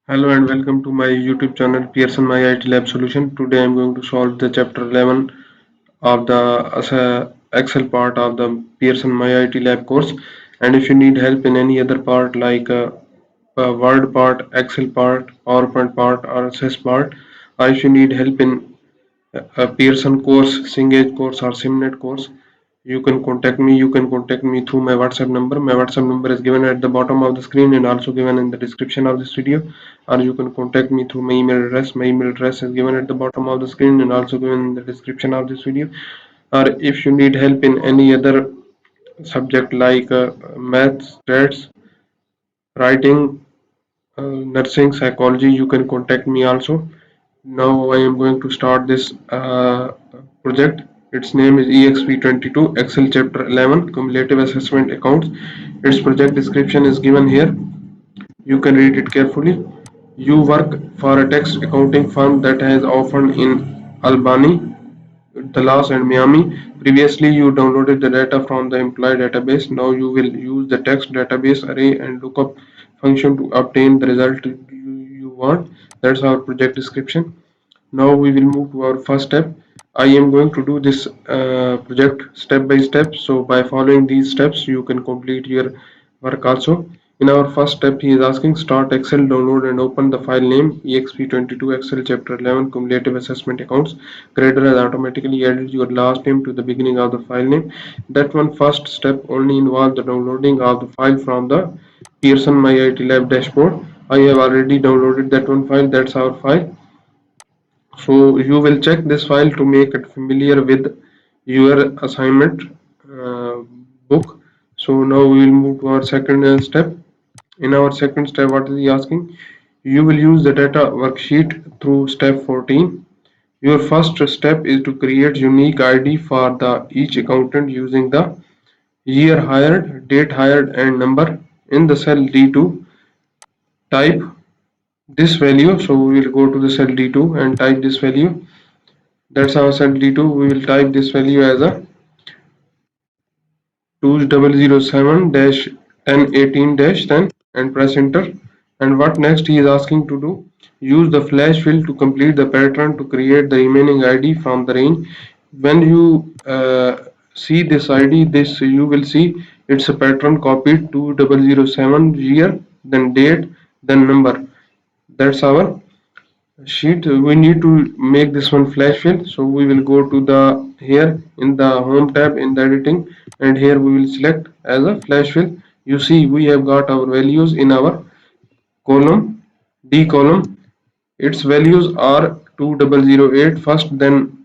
Hello and welcome to my YouTube channel Pearson MyITLab Solution. Today I am going to solve the chapter 11 of the Excel part of the Pearson MyITLab course. And if you need help in any other part like Word part, Excel part, PowerPoint part, or SS part, or if you need help in a Pearson course, Cengage course, or Simnet course, you can contact me through my WhatsApp number is given at the bottom of the screen and also given in the description of this video, or you can contact me through my email address is given at the bottom of the screen and also given in the description of this video. Or if you need help in any other subject like maths, stats, writing, nursing, psychology, you can contact me also. Now I am going to start this project. Its name is Exp22 Excel Chapter 11 Cumulative Assessment Accounts. Its project description is given here. You can read it carefully. You work for a tax accounting firm that has often in Albany, Dallas and Miami. Previously, you downloaded the data from the employee database. Now you will use the text database array and lookup function to obtain the result you want. That's our project description. Now we will move to our first step. I am going to do this project step by step. So by following these steps, you can complete your work also. In our first step, he is asking start Excel, download and open the file name exp22 Excel chapter 11 cumulative assessment accounts. Grader has automatically added your last name to the beginning of the file name. That one first step only involves the downloading of the file from the Pearson MyITLab dashboard. I have already downloaded that one file. That's our file. So you will check this file to make it familiar with your assignment uh, book. So now we will move to our second step. In our second step, what is he asking? You will use the data worksheet through step 14. Your first step is to create unique ID for the each accountant using the year hired, date hired, and number. In the cell D2, type this value. So we will go to the cell D2 and type this value. That's our cell D2. We will type this value as a 2007-1018-10 and press enter. And what next he is asking to do? Use the flash fill to complete the pattern to create the remaining ID from the range. When you see this ID, this you will see it's a pattern copied 2007 year, then date, then number. That's our sheet. We need to make this one flash fill, so we will go to the here in the home tab in the editing, and here we will select as a flash fill. You see we have got our values in our column D column. Its values are 2008 first, then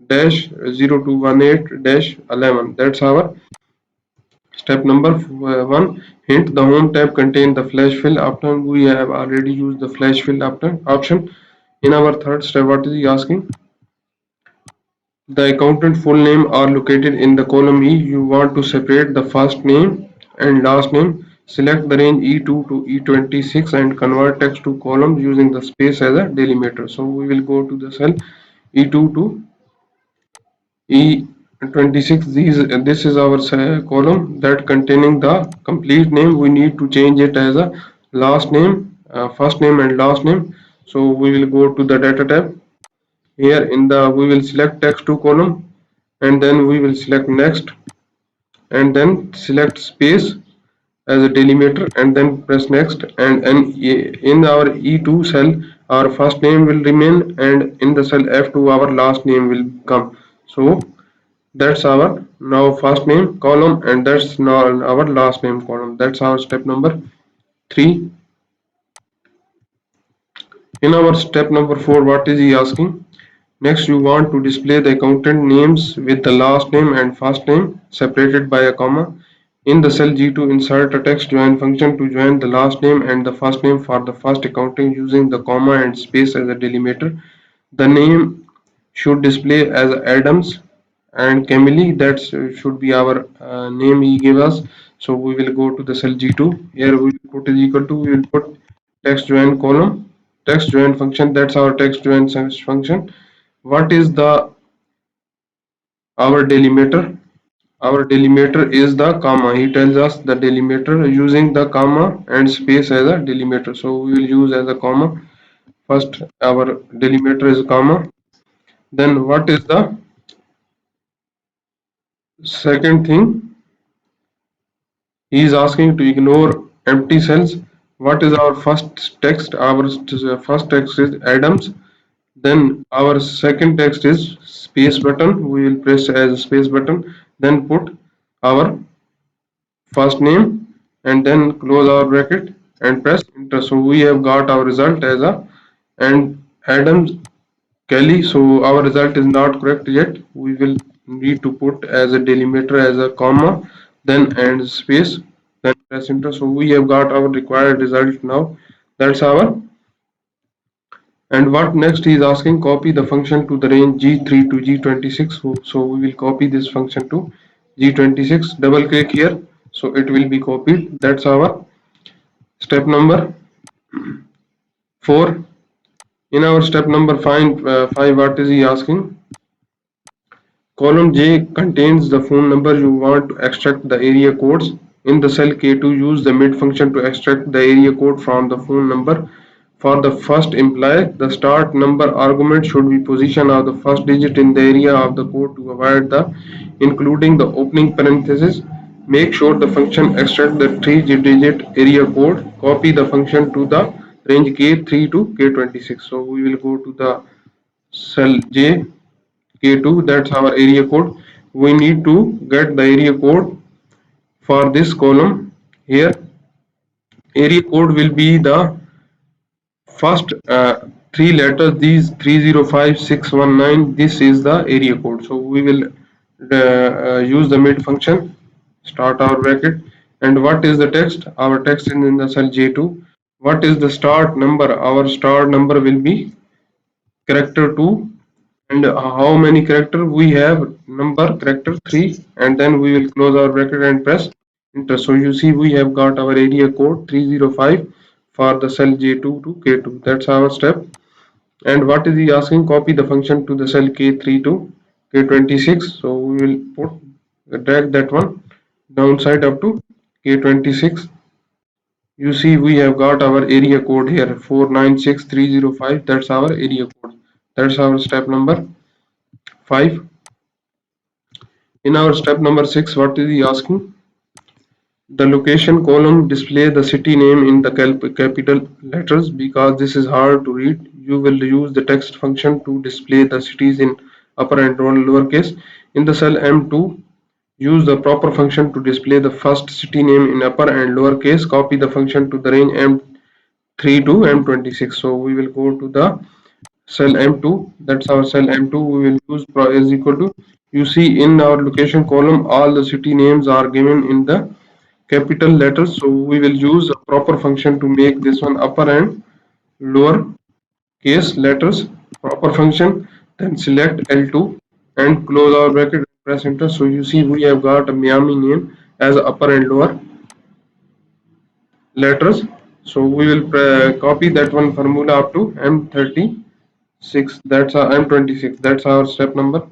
dash 0218 dash 11. That's our step number 1. Hint: the home tab contains the flash fill option. We have already used the flash fill option. In our third step, what is he asking? The accountant full name are located in the column E. You want to separate the first name and last name. Select the range E2 to E26 and convert text to columns using the space as a delimiter. So we will go to the cell E2 to E26. This is our column that containing the complete name. We need to change it as a last name, first name and last name. So we will go to the data tab. Here in the we will select text to column, and then we will select next, and then select space as a delimiter, and then press next. And in our E2 cell our first name will remain, and in the cell F2 our last name will come. So that's our now first name column, and that's now our last name column. That's our step number 3. In our step number 4, what is he asking? Next, you want to display the accountant names with the last name and first name separated by a comma. In the cell G2, insert a text join function to join the last name and the first name for the first accountant using the comma and space as a delimiter. The name should display as Adams and Camille. That should be our name he gave us. So we will go to the cell G2. Here we will put is equal to, we will put text join column, text join function. That's our text join function. What is the our delimiter? our delimiter is the comma. He tells us the delimiter using the comma and space as a delimiter. So we will use as a comma. First our delimiter is comma. Then what is the second thing? He is asking to ignore empty cells. What is our first text? Our first text is Adams. Then our second text is space button. We will press as a space button. Then put our first name and then close our bracket and press enter. So we have got our result as a and Adams Kelly. So our result is not correct yet. We will need to put as a delimiter as a comma, then and space, then press enter. So we have got our required result now. That's our. And what next he is asking, copy the function to the range G3 to G26. So we will copy this function to G26. Double click here. So it will be copied. That's our step number 4. In our step number 5, what is he asking? Column J contains the phone number you want to extract the area codes. In the cell K2, use the mid function to extract the area code from the phone number. For the first imply, the start number argument should be position of the first digit in the area of the code to avoid the including the opening parenthesis. Make sure the function extract the 3-digit area code. Copy the function to the range K3 to K26. So we will go to the cell J K2, that's our area code. We need to get the area code for this column here. Area code will be the first 3 letters, these 305619. This is the area code. So we will use the mid function, start our bracket. And what is the text? Our text is in the cell J2. What is the start number? Our start number will be character 2. And how many character we have? Number character 3. And then we will close our bracket and press enter. So you see we have got our area code 305 for the cell J2 to K2. That's our step. And what is he asking? Copy the function to the cell K3 to K26. So we will put drag that one downside up to K26. You see we have got our area code here 496305. That's our area code. That's our step number 5. In our step number 6, what is he asking? The location column display the city name in the capital letters. Because this is hard to read, you will use the text function to display the cities in upper and lowercase. In the cell M2, use the proper function to display the first city name in upper and lowercase. Copy the function to the range M3 to M26. So we will go to the cell M2. That's our cell M2. We will use is equal to. You see in our location column, all the city names are given in the capital letters. So we will use a proper function to make this one upper and lower case letters. Proper function. Then select L2 and close our bracket and press enter. So you see we have got a Miami name as upper and lower letters. So we will copy that one formula up to M36. That's our M26. That's our step number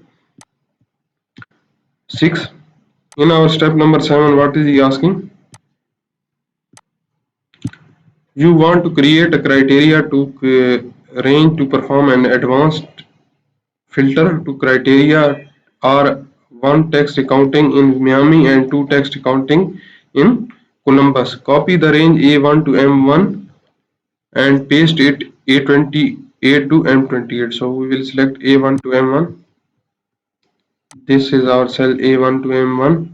6. In our step number 7, what is he asking? You want to create a criteria to range to perform an advanced filter to criteria are one text accounting in Miami and two text accounting in Columbus. Copy the range A1 to M1 and paste it A28 to M28. So we will select A1 to M1. This is our cell A1 to M1.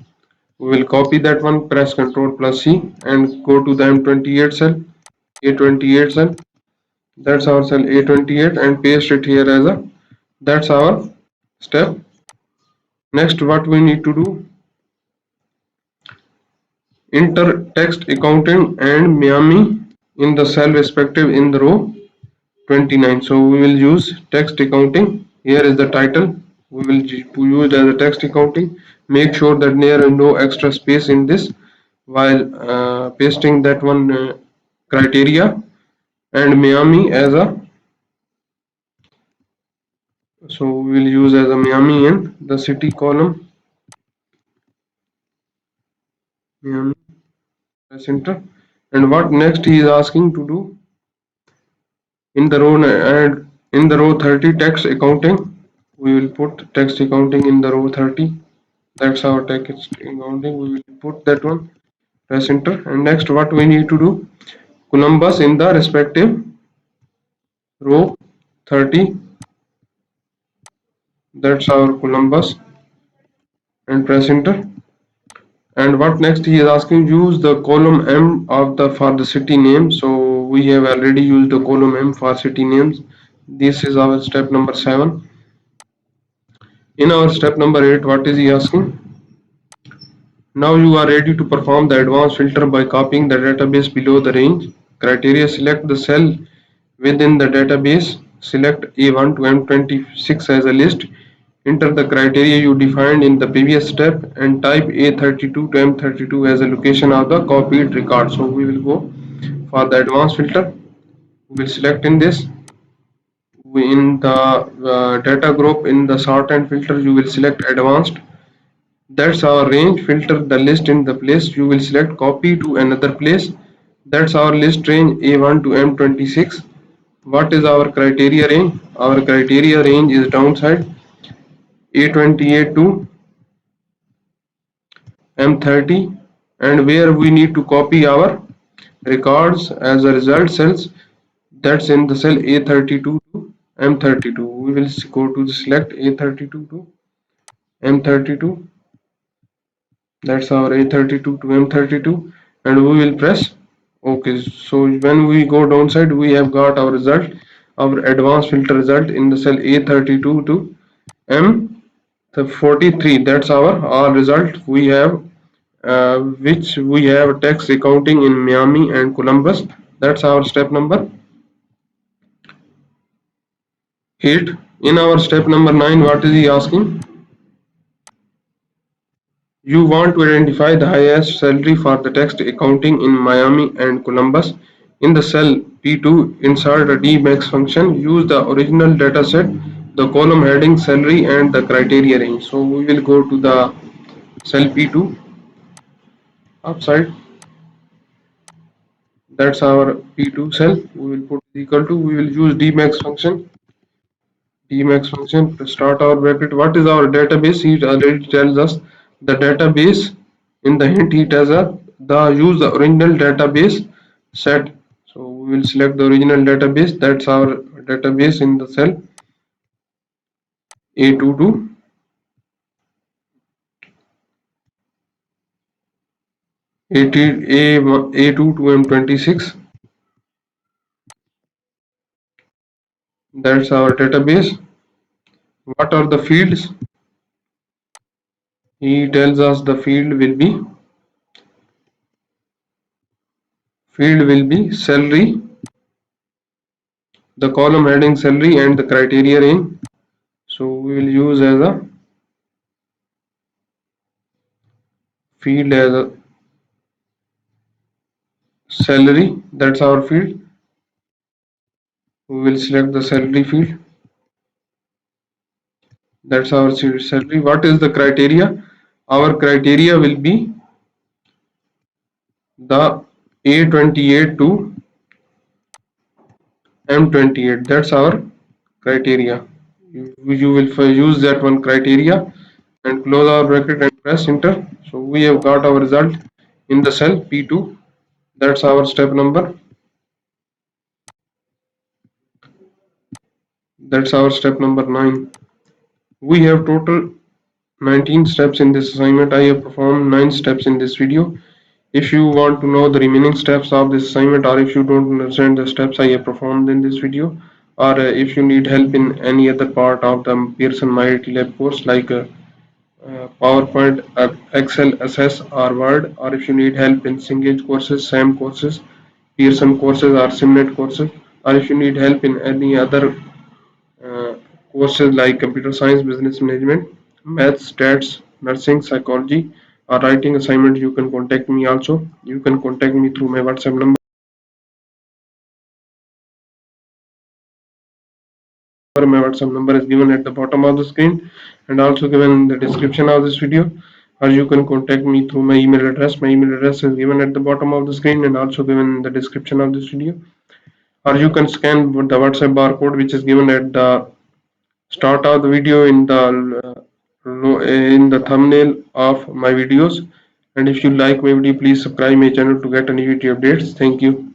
We will copy that one, press Ctrl plus C and go to the M28 cell, A28 cell. That's our cell A28 and paste it here as a. That's our step. Next, what we need to do, enter text accounting and Miami in the cell respective in the row 29. So we will use text accounting. Here is the title. We will use as a text accounting. Make sure that there is no extra space in this while pasting that one criteria and Miami as a. So we will use as a Miami in the city column. Miami. Press enter. And what next he is asking to do in the row and in the row 30 text accounting, we will put text accounting in the row 30. That's our text accounting. We will put that one. Press enter. And next, what we need to do? Columbus in the respective row 30. That's our Columbus. And press enter. And what next he is asking, use the column M of the for the city name. So we have already used the column M for city names. This is our step number 7. In our step number 8, what is he asking? Now you are ready to perform the advanced filter by copying the database below the range criteria. Select the cell within the database. Select A1 to M26 as a list. Enter the criteria you defined in the previous step and type A32 to M32 as a location of the copied record. So we will go for the advanced filter. We will select in this. In the data group in the sort and filter, you will select advanced. That's our range. Filter the list in the place. You will select copy to another place. That's our list range A1 to M26. What is our criteria range? Our criteria range is downside A28 to M30, and where we need to copy our records as a result cells, that's in the cell A32 to M32. We will go to the select A32 to M32. That's our A32 to M32, and we will press OK. So when we go downside, we have got our result, our advanced filter result in the cell A32 to M43. That's our result. We have which we have tax accounting in Miami and Columbus. That's our step number 8. In our step number 9, what is he asking? You want to identify the highest salary for the tax accounting in Miami and Columbus. In the cell P2, insert a dmax function. Use the original dataset, the column heading, salary, and the criteria range. So we will go to the cell P2 upside. That's our P2 cell. We will put equal to. We will use dmax function. Dmax function to start our bracket. What is our database? It already tells us the database. In the hint, it has the use the original database set. So we will select the original database. That's our database in the cell A2 to A2 to M26. That's our database. What are the fields? He tells us the field will be salary, the column heading salary, and the criteria range. So we will use as a field as a salary. That's our field. We will select the salary field. That's our salary. What is the criteria? Our criteria will be the A28 to M28. That's our criteria. You will use that one criteria and close our bracket and press enter. So we have got our result in the cell P2. That's our step number. That's our step number 9. We have total 19 steps in this assignment. I have performed 9 steps in this video. If you want to know the remaining steps of this assignment, or if you don't understand the steps I have performed in this video, or if you need help in any other part of the Pearson MyITLab course like PowerPoint, Excel, Access, or Word, or if you need help in Cengage courses, SAM courses, Pearson courses, or SimNet courses, or if you need help in any other uh, courses like computer science, business management, maths, stats, nursing, psychology, or writing assignment, you can contact me also. You can contact me through my WhatsApp number. My WhatsApp number is given at the bottom of the screen and also given in the description of this video. or you can contact me through my email address. My email address is given at the bottom of the screen and also given in the description of this video, or you can scan the WhatsApp barcode which is given at the start of the video in the thumbnail of my videos. And if you like my video, please subscribe my channel to get any video updates. Thank you.